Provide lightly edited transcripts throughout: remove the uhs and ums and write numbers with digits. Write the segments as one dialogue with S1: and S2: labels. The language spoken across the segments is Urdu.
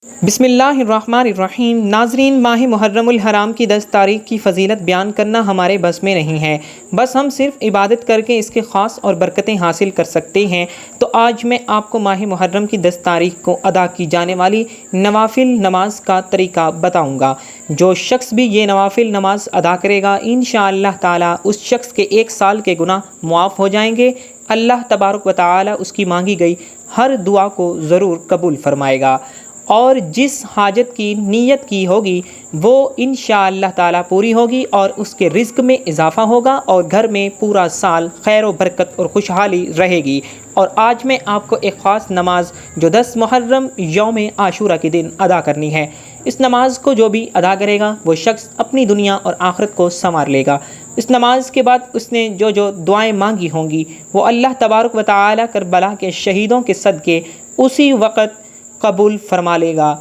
S1: بسم اللہ الرحمن الرحیم۔ ناظرین، ماہ محرم الحرام کی 10 تاریخ کی فضیلت بیان کرنا ہمارے بس میں نہیں ہے، بس ہم صرف عبادت کر کے اس کے خاص اور برکتیں حاصل کر سکتے ہیں۔ تو آج میں آپ کو ماہ محرم کی 10 تاریخ کو ادا کی جانے والی نوافل نماز کا طریقہ بتاؤں گا۔ جو شخص بھی یہ نوافل نماز ادا کرے گا انشاءاللہ تعالی اس شخص کے 1 سال کے گناہ معاف ہو جائیں گے۔ اللہ تبارک و تعالی اس کی مانگی گئی ہر دعا کو ضرور قبول فرمائے گا، اور جس حاجت کی نیت کی ہوگی وہ انشاءاللہ تعالی پوری ہوگی، اور اس کے رزق میں اضافہ ہوگا، اور گھر میں پورا سال خیر و برکت اور خوشحالی رہے گی۔ اور آج میں آپ کو ایک خاص نماز جو 10 محرم یوم عاشورہ کے دن ادا کرنی ہے، اس نماز کو جو بھی ادا کرے گا وہ شخص اپنی دنیا اور آخرت کو سنوار لے گا۔ اس نماز کے بعد اس نے جو دعائیں مانگی ہوں گی وہ اللہ تبارک و تعالی کربلا کے شہیدوں کے صدقے اسی وقت قبول فرما لے گا۔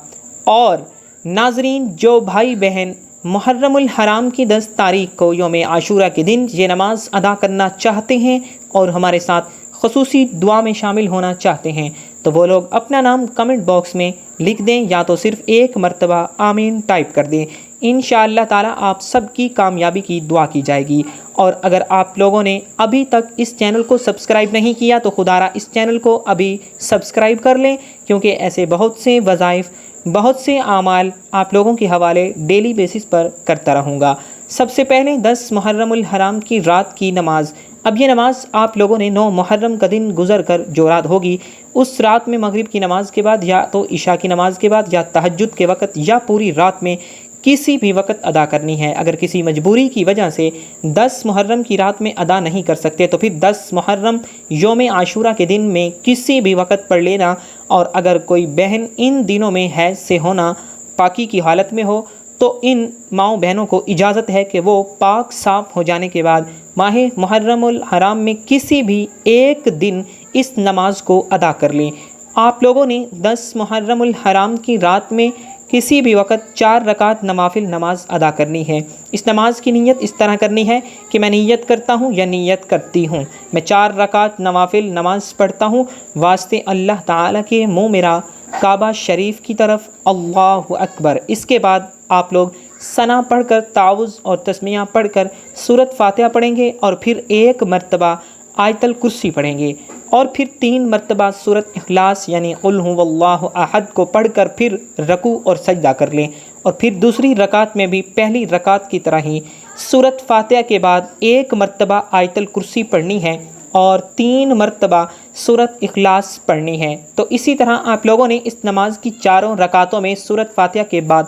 S1: اور ناظرین، جو بھائی بہن محرم الحرام کی 10 تاریخ کو یوم عاشورہ کے دن یہ نماز ادا کرنا چاہتے ہیں اور ہمارے ساتھ خصوصی دعا میں شامل ہونا چاہتے ہیں تو وہ لوگ اپنا نام کمنٹ باکس میں لکھ دیں، یا تو صرف ایک مرتبہ آمین ٹائپ کر دیں۔ انشاءاللہ تعالی آپ سب کی کامیابی کی دعا کی جائے گی۔ اور اگر آپ لوگوں نے ابھی تک اس چینل کو سبسکرائب نہیں کیا تو خدارہ اس چینل کو ابھی سبسکرائب کر لیں، کیونکہ ایسے بہت سے وظائف، بہت سے اعمال آپ لوگوں کے حوالے ڈیلی بیسس پر کرتا رہوں گا۔ سب سے پہلے 10 محرم الحرام کی رات کی نماز۔ اب یہ نماز آپ لوگوں نے 9 محرم کا دن گزر کر جو رات ہوگی اس رات میں مغرب کی نماز کے بعد، یا تو عشاء کی نماز کے بعد، یا تہجد کے وقت، یا پوری رات میں کسی بھی وقت ادا کرنی ہے۔ اگر کسی مجبوری کی وجہ سے 10 محرم کی رات میں ادا نہیں کر سکتے تو پھر 10 محرم یوم عاشورہ کے دن میں کسی بھی وقت پڑھ لینا۔ اور اگر کوئی بہن ان دنوں میں حیض سے ہونا پاکی کی حالت میں ہو تو ان ماؤں بہنوں کو اجازت ہے کہ وہ پاک صاف ہو جانے کے بعد ماہ محرم الحرام میں کسی بھی ایک دن اس نماز کو ادا کر لیں۔ آپ لوگوں نے 10 محرم الحرام کی رات میں کسی بھی وقت 4 رکعت نوافل نماز ادا کرنی ہے۔ اس نماز کی نیت اس طرح کرنی ہے کہ میں نیت کرتا ہوں یا نیت کرتی ہوں، میں 4 رکعت نوافل نماز پڑھتا ہوں واسطے اللہ تعالیٰ کے، منہ میرا کعبہ شریف کی طرف، اللہ اکبر۔ اس کے بعد آپ لوگ ثنا پڑھ کر، تعوذ اور تسمیہ پڑھ کر سورۃ فاتحہ پڑھیں گے، اور پھر 1 مرتبہ آیت الکرسی پڑھیں گے، اور پھر 3 مرتبہ سورۃ اخلاص یعنی قل هو اللہ احد کو پڑھ کر پھر رکوع اور سجدہ کر لیں۔ اور پھر دوسری رکعت میں بھی پہلی رکعت کی طرح ہی سورۃ فاتحہ کے بعد 1 مرتبہ آیت الکرسی پڑھنی ہے اور 3 مرتبہ سورۃ اخلاص پڑھنی ہے۔ تو اسی طرح آپ لوگوں نے اس نماز کی 4 رکعتوں میں سورۃ فاتحہ کے بعد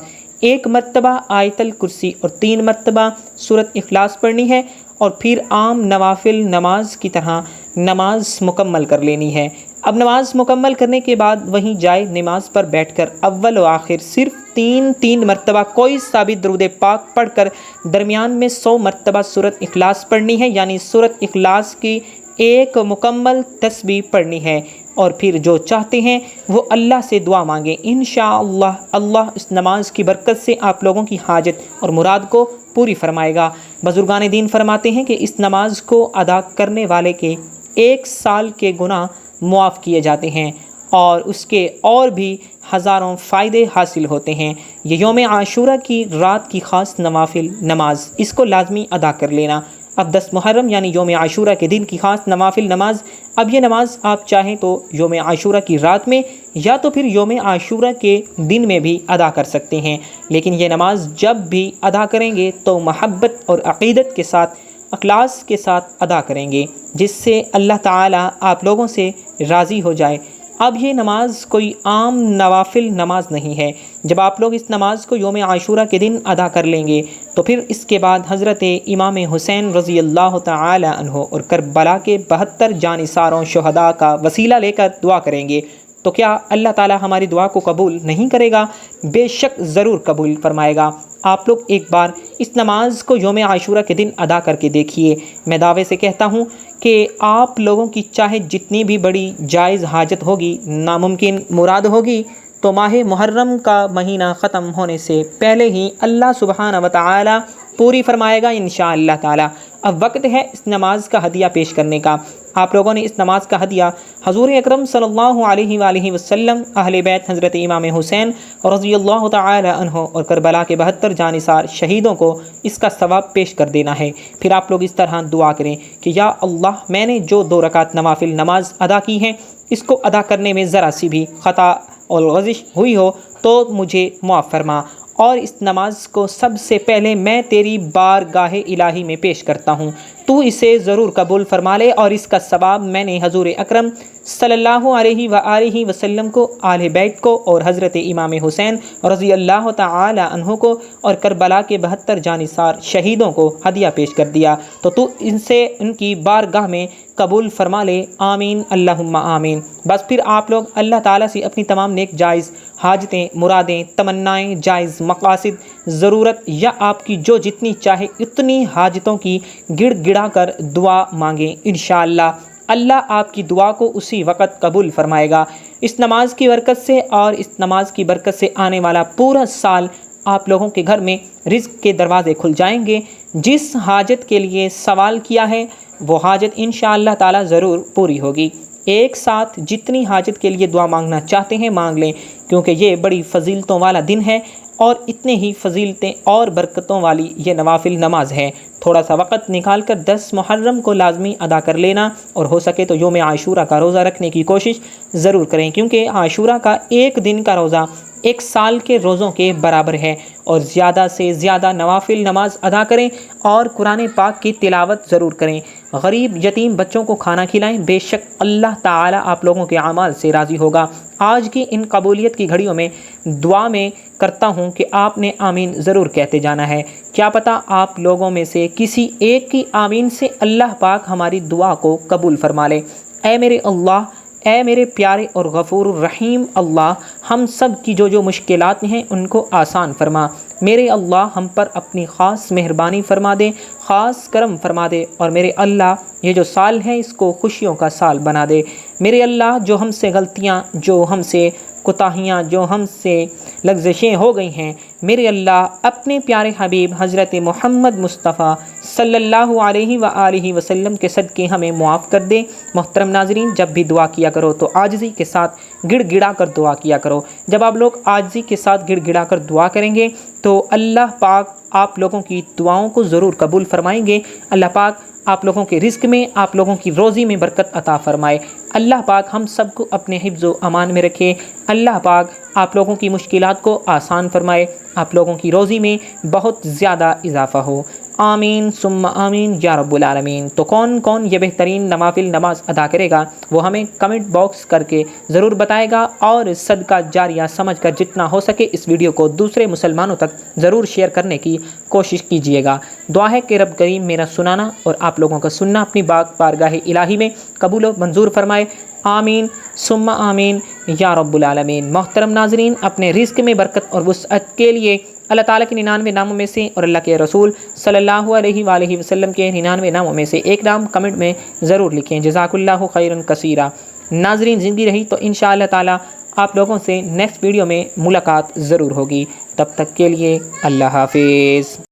S1: 1 مرتبہ آیت الکرسی اور 3 مرتبہ سورۃ اخلاص پڑھنی ہے، اور پھر عام نوافل نماز کی طرح نماز مکمل کر لینی ہے۔ اب نماز مکمل کرنے کے بعد وہیں جائے نماز پر بیٹھ کر اول و آخر صرف 3 مرتبہ کوئی ثابت درود پاک پڑھ کر درمیان میں 100 مرتبہ سورۃ اخلاص پڑھنی ہے، یعنی سورۃ اخلاص کی 1 مکمل تسبیح پڑھنی ہے۔ اور پھر جو چاہتے ہیں وہ اللہ سے دعا مانگیں، انشاءاللہ اللہ اس نماز کی برکت سے آپ لوگوں کی حاجت اور مراد کو پوری فرمائے گا۔ بزرگان دین فرماتے ہیں کہ اس نماز کو ادا کرنے والے کے 1 سال کے گناہ معاف کیے جاتے ہیں، اور اس کے اور بھی ہزاروں فائدے حاصل ہوتے ہیں۔ یہ یوم عاشورہ کی رات کی خاص نوافل نماز، اس کو لازمی ادا کر لینا۔ اب 10 محرم یعنی یوم عاشورہ کے دن کی خاص نوافل نماز۔ اب یہ نماز آپ چاہیں تو یوم عاشورہ کی رات میں یا تو پھر یوم عاشورہ کے دن میں بھی ادا کر سکتے ہیں، لیکن یہ نماز جب بھی ادا کریں گے تو محبت اور عقیدت کے ساتھ، اخلاص کے ساتھ ادا کریں گے، جس سے اللہ تعالیٰ آپ لوگوں سے راضی ہو جائے۔ اب یہ نماز کوئی عام نوافل نماز نہیں ہے۔ جب آپ لوگ اس نماز کو یوم عاشورہ کے دن ادا کر لیں گے تو پھر اس کے بعد حضرت امام حسین رضی اللہ تعالی عنہ اور کربلا کے 72 جانثاروں شہداء کا وسیلہ لے کر دعا کریں گے، تو کیا اللہ تعالی ہماری دعا کو قبول نہیں کرے گا؟ بے شک ضرور قبول فرمائے گا۔ آپ لوگ ایک بار اس نماز کو یوم عاشورہ کے دن ادا کر کے دیکھیے۔ میں دعوے سے کہتا ہوں کہ آپ لوگوں کی چاہے جتنی بھی بڑی جائز حاجت ہوگی، ناممکن مراد ہوگی، تو ماہ محرم کا مہینہ ختم ہونے سے پہلے ہی اللہ سبحانہ و تعالی پوری فرمائے گا انشاءاللہ تعالی۔ اب وقت ہے اس نماز کا ہدیہ پیش کرنے کا۔ آپ لوگوں نے اس نماز کا ہدیہ حضور اکرم صلی اللہ علیہ وآلہ وسلم، اہل بیت حضرت امام حسین رضی اللہ تعالی عنہ اور کربلا کے 72 جانثار شہیدوں کو اس کا ثواب پیش کر دینا ہے۔ پھر آپ لوگ اس طرح دعا کریں کہ یا اللہ، میں نے جو 2 رکعت نوافل نماز ادا کی ہیں، اس کو ادا کرنے میں ذرا سی بھی خطا اور لغزش ہوئی ہو تو مجھے معاف فرما، اور اس نماز کو سب سے پہلے میں تیری بارگاہ الہی میں پیش کرتا ہوں، تو اسے ضرور قبول فرما لے، اور اس کا ثواب میں نے حضور اکرم صلی اللہ علیہ وآلہ وسلم کو، اہل بیت کو اور حضرت امام حسین رضی اللہ تعالی عنہ کو اور کربلا کے 72 جانثار شہیدوں کو ہدیہ پیش کر دیا، تو ان سے ان کی بارگاہ میں قبول فرما لے، آمین اللہم آمین۔ بس پھر آپ لوگ اللہ تعالیٰ سے اپنی تمام نیک جائز حاجتیں، مرادیں، تمنائیں، جائز مقاصد، ضرورت یا آپ کی جو جتنی چاہے اتنی حاجتوں کی گڑ گڑا کر دعا مانگیں، انشاءاللہ اللہ آپ کی دعا کو اسی وقت قبول فرمائے گا۔ اس نماز کی برکت سے اور اس نماز کی برکت سے آنے والا پورا سال آپ لوگوں کے گھر میں رزق کے دروازے کھل جائیں گے۔ جس حاجت کے لیے سوال کیا ہے وہ حاجت انشاءاللہ تعالی ضرور پوری ہوگی۔ ایک ساتھ جتنی حاجت کے لیے دعا مانگنا چاہتے ہیں مانگ لیں، کیونکہ یہ بڑی فضیلتوں والا دن ہے اور اتنے ہی فضیلتیں اور برکتوں والی یہ نوافل نماز ہے۔ تھوڑا سا وقت نکال کر 10 محرم کو لازمی ادا کر لینا، اور ہو سکے تو یوم عاشورہ کا روزہ رکھنے کی کوشش ضرور کریں، کیونکہ عاشورہ کا ایک دن کا روزہ 1 سال کے روزوں کے برابر ہے۔ اور زیادہ سے زیادہ نوافل نماز ادا کریں اور قرآن پاک کی تلاوت ضرور کریں۔ غریب یتیم بچوں کو کھانا کھلائیں، بے شک اللہ تعالی آپ لوگوں کے اعمال سے راضی ہوگا۔ آج کی ان قبولیت کی گھڑیوں میں دعا میں کرتا ہوں کہ آپ نے آمین ضرور کہتے جانا ہے۔ کیا پتہ آپ لوگوں میں سے کسی ایک کی آمین سے اللہ پاک ہماری دعا کو قبول فرما لے۔ اے میرے اللہ، اے میرے پیارے اور غفور الرحیم اللہ، ہم سب کی جو مشکلات ہیں ان کو آسان فرما۔ میرے اللہ ہم پر اپنی خاص مہربانی فرما دے، خاص کرم فرما دے، اور میرے اللہ یہ جو سال ہے اس کو خوشیوں کا سال بنا دے۔ میرے اللہ جو ہم سے غلطیاں، جو ہم سے کوتاہیاں، جو ہم سے لغزشیں ہو گئی ہیں، میرے اللہ اپنے پیارے حبیب حضرت محمد مصطفیٰ صلی اللہ علیہ وآلہ وسلم کے صدقے ہمیں معاف کر دے۔ محترم ناظرین، جب بھی دعا کیا کرو تو عاجزی کے ساتھ گڑ گڑا کر دعا کیا کرو۔ جب آپ لوگ عاجزی کے ساتھ گڑ گڑا کر دعا کریں گے تو اللہ پاک آپ لوگوں کی دعاؤں کو ضرور قبول فرمائیں گے۔ اللہ پاک آپ لوگوں کے رزق میں، آپ لوگوں کی روزی میں برکت عطا فرمائے۔ اللہ پاک ہم سب کو اپنے حفظ و امان میں رکھے۔ اللہ پاک آپ لوگوں کی مشکلات کو آسان فرمائے، آپ لوگوں کی روزی میں بہت زیادہ اضافہ ہو۔ آمین ثم آمین یا رب العالمین۔ تو کون کون یہ بہترین نوافل نماز ادا کرے گا وہ ہمیں کمنٹ باکس کر کے ضرور بتائے گا، اور صدقہ جاریہ سمجھ کر جتنا ہو سکے اس ویڈیو کو دوسرے مسلمانوں تک ضرور شیئر کرنے کی کوشش کیجیے گا۔ دعا ہے کہ رب کریم میرا سنانا اور آپ لوگوں کا سننا اپنی بارگاہ الہی میں قبول و منظور فرمائے۔ آمین ثم آمین یا رب العالمین۔ محترم ناظرین، اپنے رزق میں برکت اور وسعت کے لیے اللہ تعالیٰ کے 99 ناموں میں سے اور اللہ کے رسول صلی اللہ علیہ وآلہ وسلم کے 99 ناموں میں سے ایک نام کمنٹ میں ضرور لکھیں۔ جزاک اللہ خیرا کثیرا۔ ناظرین، زندگی رہی تو انشاءاللہ تعالیٰ آپ لوگوں سے نیکسٹ ویڈیو میں ملاقات ضرور ہوگی۔ تب تک کے لیے اللہ حافظ۔